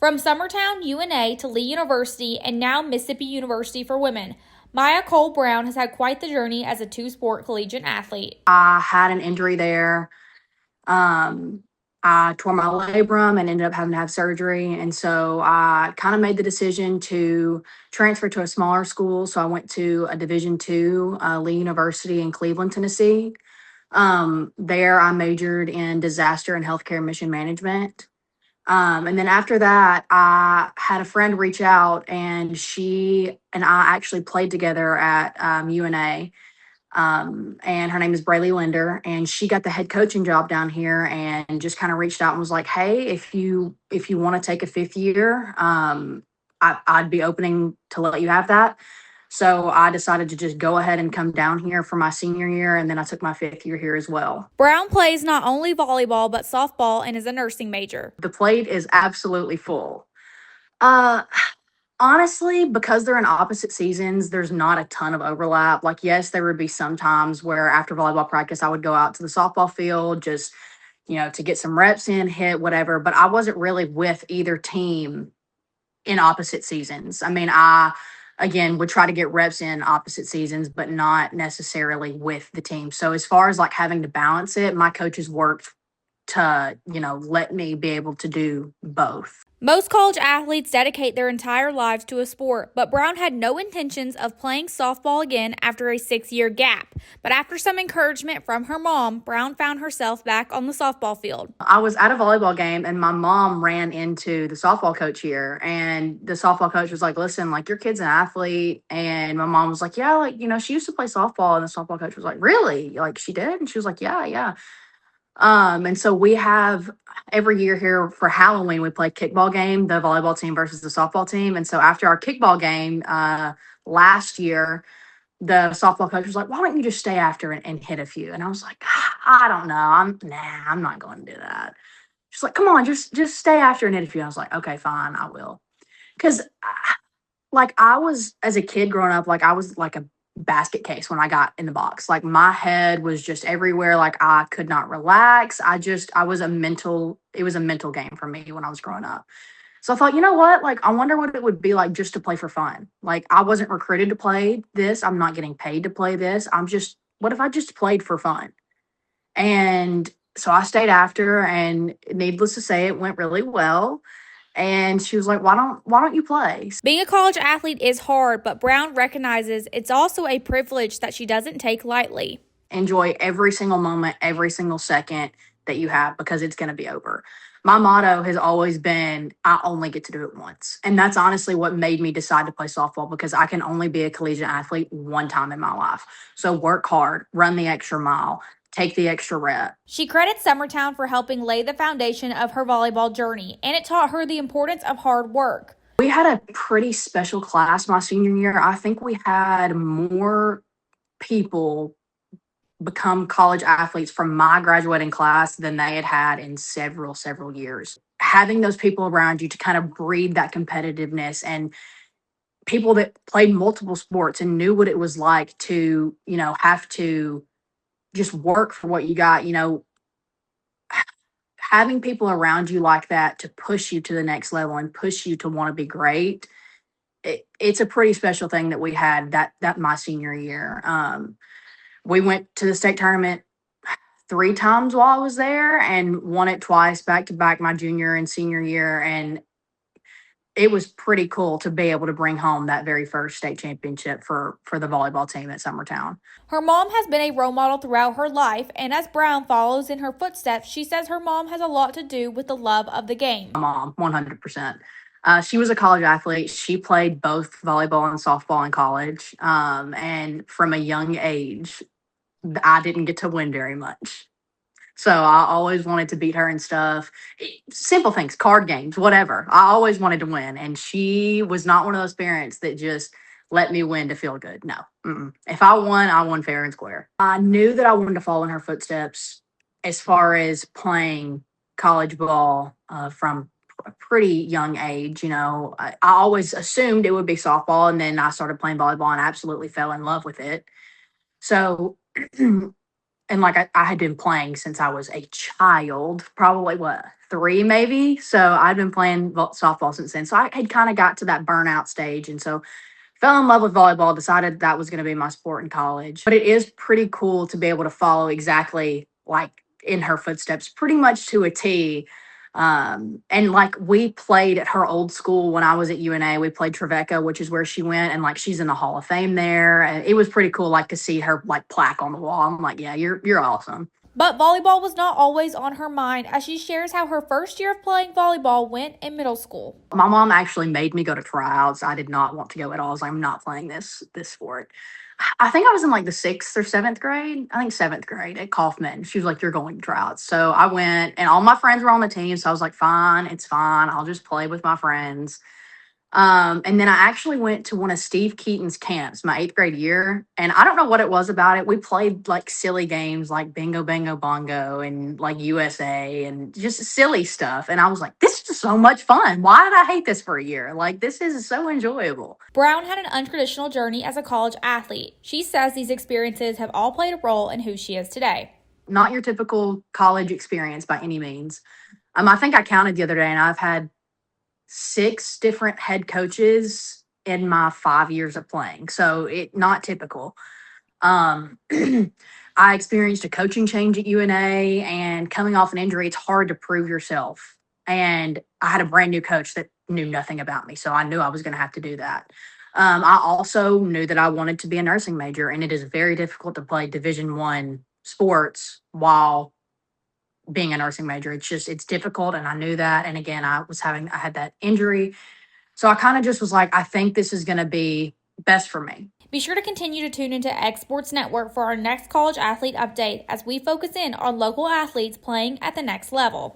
From Summertown, UNA to Lee University, and now Mississippi University for women, Miya-Cole Brown has had quite the journey as a two-sport collegiate athlete. I had an injury there. Um, I tore my labrum and ended up having to have surgery. And so I kind of made the decision to transfer to a smaller school. So I went to a Division II, Lee University in Cleveland, Tennessee. There I majored in disaster and healthcare mission management. And then after that, I had a friend reach out, and she and I actually played together at UNA. And her name is Braylee Linder, and she got the head coaching job down here, and just kind of reached out and was like, "Hey, if you want to take a fifth year, I'd be opening to let you have that." So I decided to just go ahead and come down here for my senior year, and then I took my fifth year here as well. Brown plays not only volleyball but softball and is a nursing major. The plate is absolutely full. Uh, Honestly, because they're in opposite seasons, there's not a ton of overlap. Like, yes, there would be some times where after volleyball practice, I would go out to the softball field just, to get some reps in, hit, whatever. But I wasn't really with either team in opposite seasons. I mean, again, would try to get reps in opposite seasons, but not necessarily with the team. So as far as like having to balance it, my coaches worked to, let me be able to do both. Most college athletes dedicate their entire lives to a sport, but Brown had no intentions of playing softball again after a 6-year gap. But after some encouragement from her mom, Brown found herself back on the softball field. I was at a volleyball game, and my mom ran into the softball coach here, and the softball coach was like, "Listen, like, your kid's an athlete." And my mom was like, "Yeah, like, she used to play softball." And the softball coach was like, "Really? Like, she did?" And she was like, "Yeah, yeah." And so we have every year here for Halloween, we play kickball game, the volleyball team versus the softball team. And so after our kickball game last year, the softball coach was like, "Why don't you just stay after and hit a few?" And I was like, "I don't know. I'm not going to do that." She's like, "Come on, just stay after and hit a few." I was like, "Okay, fine, I will." Because like, I was, as a kid growing up, like, I was like a basket case when I got in the box. Like, my head was just everywhere. Like, I could not relax. I was it was a mental game for me when I was growing up. So I thought, you know what? Like, I wonder what it would be like just to play for fun. Like, I wasn't recruited to play this. I'm not getting paid to play this. What if I just played for fun? And so I stayed after, and needless to say, it went really well. And she was like, "Why don't you play?" Being a college athlete is hard, but Brown recognizes it's also a privilege that she doesn't take lightly. Enjoy every single moment, every single second that you have, because it's going to be over. My motto has always been, I only get to do it once. And that's honestly what made me decide to play softball, because I can only be a collegiate athlete one time in my life. So work hard, run the extra mile, take the extra rep. She credits Summertown for helping lay the foundation of her volleyball journey, and it taught her the importance of hard work. We had a pretty special class my senior year. I think we had more people become college athletes from my graduating class than they had in several years. Having those people around you to kind of breed that competitiveness, and people that played multiple sports and knew what it was like to, have to just work for what you got, having people around you like that to push you to the next level and push you to want to be great. It's a pretty special thing that we had that my senior year. We went to the state tournament 3 times while I was there, and won it twice back to back my junior and senior year. And it was pretty cool to be able to bring home that very first state championship for the volleyball team at Summertown. Her mom has been a role model throughout her life, and as Brown follows in her footsteps, she says her mom has a lot to do with the love of the game. My mom, 100%. She was a college athlete. She played both volleyball and softball in college. And from a young age, I didn't get to win very much. So I always wanted to beat her and stuff. Simple things, card games, whatever. I always wanted to win. And she was not one of those parents that just let me win to feel good. No. Mm-mm. If I won fair and square. I knew that I wanted to follow in her footsteps as far as playing college ball from a pretty young age. I always assumed it would be softball, and then I started playing volleyball and absolutely fell in love with it. So and like I had been playing since I was a child, probably what, 3 maybe. So I'd been playing softball since then. So I had kind of got to that burnout stage. And so fell in love with volleyball, decided that was going to be my sport in college. But it is pretty cool to be able to follow exactly like in her footsteps, pretty much to a T. And like we played at her old school when I was at UNA. We played Trevecca, which is where she went, and like she's in the Hall of Fame there. And it was pretty cool, like to see her like plaque on the wall. I'm like, yeah, you're awesome. But volleyball was not always on her mind, as she shares how her first year of playing volleyball went in middle school. My mom actually made me go to tryouts. I did not want to go at all. I was like, I'm not playing this sport. I think I was in like the 6th or 7th grade. I think 7th grade at Kaufman. She was like, "You're going to tryouts." So I went, and all my friends were on the team. So I was like, "Fine, it's fine. I'll just play with my friends." And then I actually went to one of Steve Keaton's camps my 8th grade year. And I don't know what it was about it. We played like silly games like Bingo Bango Bongo and like USA and just silly stuff. And I was like, this is so much fun. Why did I hate this for a year? Like, this is so enjoyable. Brown had an untraditional journey as a college athlete. She says these experiences have all played a role in who she is today. Not your typical college experience by any means. I think I counted the other day, and I've had 6 different head coaches in my 5 years of playing. So it not typical. Um, I experienced a coaching change at UNA, and coming off an injury, it's hard to prove yourself. And I had a brand new coach that knew nothing about me. So I knew I was going to have to do that. I also knew that I wanted to be a nursing major, and it is very difficult to play Division I sports while being a nursing major. It's difficult, and I knew that. And again, I had that injury. So I kind of just was like, I think this is going to be best for me. Be sure to continue to tune into X Sports Network for our next college athlete update as we focus in on local athletes playing at the next level.